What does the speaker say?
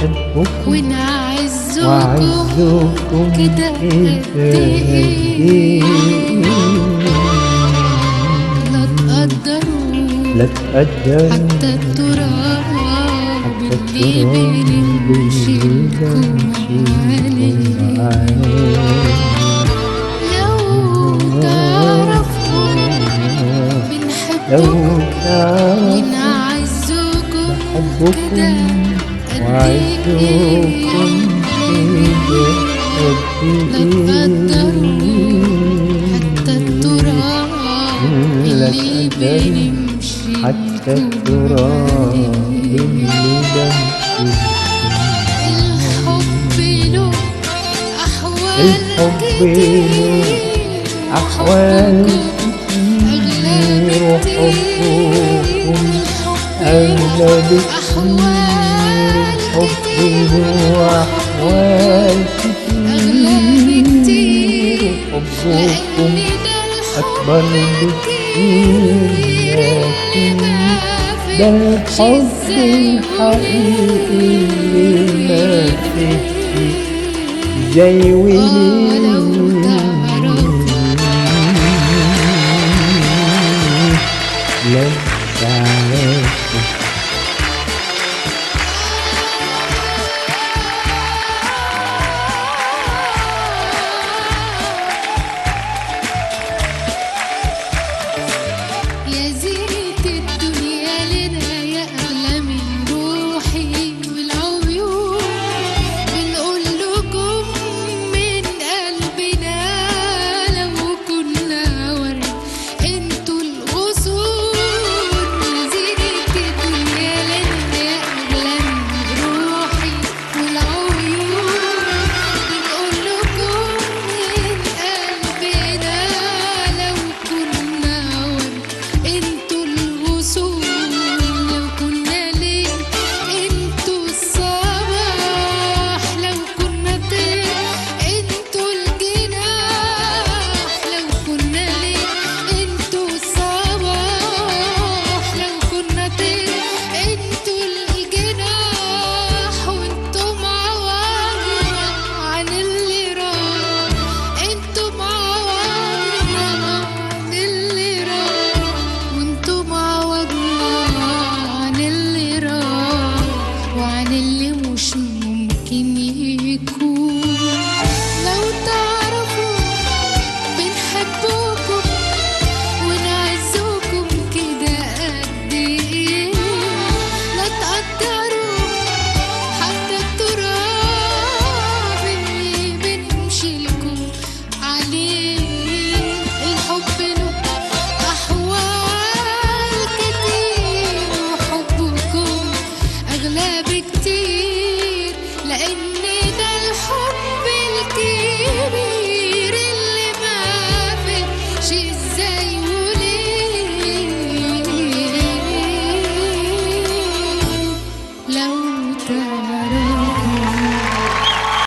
بحبكم ونعزكم كده قد ايه. لا تقدروا حتى التراب اللي بنمشيكم عليه. لو تعرفوا بنحبكم ونعزكم كده قد ايه. لا تقدروا حتى التراب اللي بنمشي حتى التراب اللي بمشي. الحب له أحوال كتير وحبكم أغلى بكتير. الحب له أحوال كتير وحبكم أكبر بكتير. لكن ده الحب الحقيقي اللي ما فيش زي وليه. لو تعرفوا